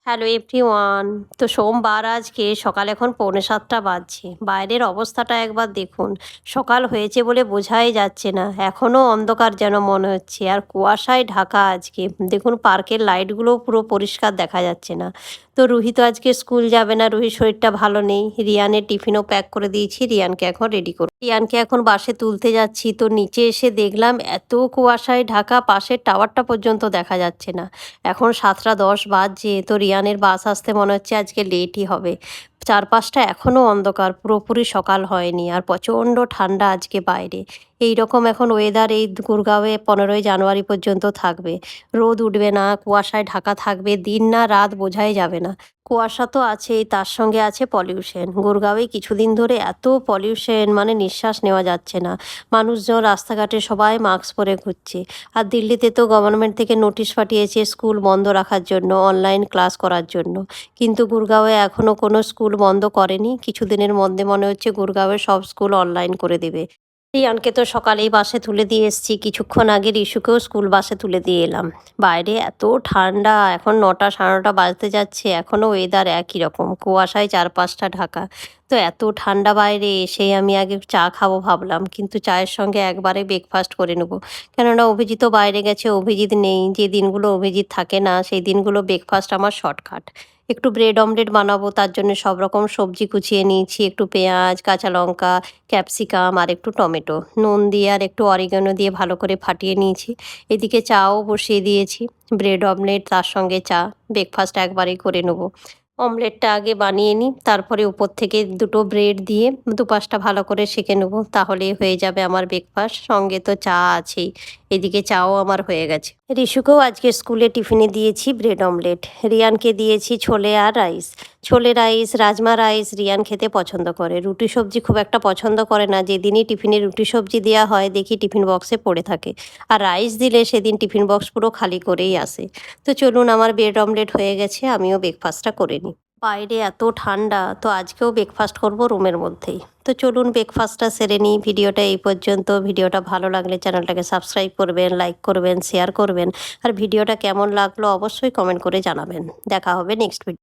Hello everyone. তো সোমবার আজকে সকাল এখন 6:45 বাজছে। বাইরের অবস্থাটা একবার দেখুন। সকাল হয়েছে বলে বোঝাই যাচ্ছে না, এখনও অন্ধকার যেন মনে হচ্ছে, আর কুয়াশায় ঢাকা আজকে। দেখুন পার্কের লাইটগুলোও পুরো পরিষ্কার দেখা যাচ্ছে না। তো রুহি তো আজকে স্কুল যাবে না, রুহির শরীরটা ভালো নেই। রিয়ানের টিফিনও প্যাক করে দিয়েছি, রিয়ানকে এখন রেডি করব। রিয়ানকে এখন বাসে তুলতে যাচ্ছি, তো নিচে এসে দেখলাম এত কুয়াশায় ঢাকা, পাশের টাওয়ারটা পর্যন্ত দেখা যাচ্ছে না। এখন 7:10 বাজছে, তো রিয়ানের বাস আসতে মনে হচ্ছে আজকে লেটই হবে। চারপাশটা এখনও অন্ধকার, পুরোপুরি সকাল হয়নি, আর প্রচণ্ড ঠান্ডা আজকে বাইরে। এই রকম এখন ওয়েদার এই গুরগাঁওয়ে 15ই জানুয়ারি পর্যন্ত থাকবে। রোদ উঠবে না, কুয়াশায় ঢাকা থাকবে, দিন না রাত বোঝাই যাবে না। কুয়াশা তো আছেই, তার সঙ্গে আছে পলিউশন। গুরগাঁওয়ে কিছুদিন ধরে এত পলিউশন, মানে নিঃশ্বাস নেওয়া যাচ্ছে না। মানুষজন রাস্তাঘাটে সবাই মাস্ক পরে ঘুরছে। আর দিল্লিতে তো গভর্নমেন্ট থেকে নোটিশ পাঠিয়েছে স্কুল বন্ধ রাখার জন্য, অনলাইন ক্লাস করার জন্য। কিন্তু গুরগাঁওয়ে এখনও কোনো স্কুল বন্ধ করেনি। কিছুদিনের মধ্যে মনে হচ্ছে গুরগাঁওয়ের সব স্কুল অনলাইন করে দেবে। রিয়ানকে তো সকালেই বাসে তুলে দিয়ে এসেছি, কিছুক্ষণ আগে রিশুকেও স্কুল বাসে তুলে দিয়ে এলাম। বাইরে এত ঠান্ডা, এখন 9টা 9:30 বাজতে যাচ্ছে, এখনও ওয়েদার একই রকম, কুয়াশায় চারপাশটা ঢাকা। তো এত ঠান্ডা বাইরে এসেই আমি আগে চা খাবো ভাবলাম, কিন্তু চায়ের সঙ্গে একবারে ব্রেকফাস্ট করে নেবো। কেননা অভিজিৎও বাইরে গেছে, অভিজিৎ নেই। যে দিনগুলো অভিজিৎ থাকে না সেই দিনগুলো ব্রেকফাস্ট আমার শর্টকাট। একটু ব্রেড অমলেট বানাবো, তার জন্য সব রকম সবজি কুচিয়ে নিয়েছি, একটু পেঁয়াজ, কাঁচা লঙ্কা, ক্যাপসিকাম আর একটু টমেটো, নুন দিয়ে আর একটু অরিগানো দিয়ে ভালো করে ফাটিয়ে নিয়েছি। এদিকে চাও বসিয়ে দিয়েছি, ব্রেড অমলেট তার সঙ্গে চা, ব্রেকফাস্ট একবারেই করে নেবো। অমলেটটা আগে বানিয়ে নিই, তারপরে উপর থেকে দুটো ব্রেড দিয়ে দুপাশটা ভালো করে সেঁকে নেবো, তাহলেই হয়ে যাবে আমার ব্রেকফাস্ট। সঙ্গে তো চা আছেই, এদিকে চাও আমার হয়ে গেছে। রিশুকেও আজকে স্কুলে টিফিনে দিয়েছি ব্রেড অমলেট। রিয়ানকে দিয়েছি ছোলে আর rice. Chole rice, rajma rice Riyan খেতে পছন্দ করে, রুটি সবজি খুব একটা পছন্দ করে না। যেদিনই টিফিনে রুটি সবজি দেওয়া হয় দেখি টিফিন বক্সে পড়ে থাকে, আর রাইস দিলে সেদিন টিফিন বক্স পুরো খালি করেই আসে। তো চলুন, আমার ব্রেড অমলেট হয়ে গেছে, আমিও ব্রেকফাস্টটা করে নিই। বাইরে এত ঠান্ডা, তো আজকেও ব্রেকফাস্ট করব রুমের মধ্যেই। তো চলুন ব্রেকফাস্টটা সেরে নিই। ভিডিওটা এই পর্যন্ত। ভিডিওটা ভালো লাগলে চ্যানেলটাকে সাবস্ক্রাইব করবেন, লাইক করবেন, শেয়ার করবেন। আর ভিডিওটা কেমন লাগলো অবশ্যই কমেন্ট করে জানাবেন। দেখা হবে নেক্সট ভিডিও।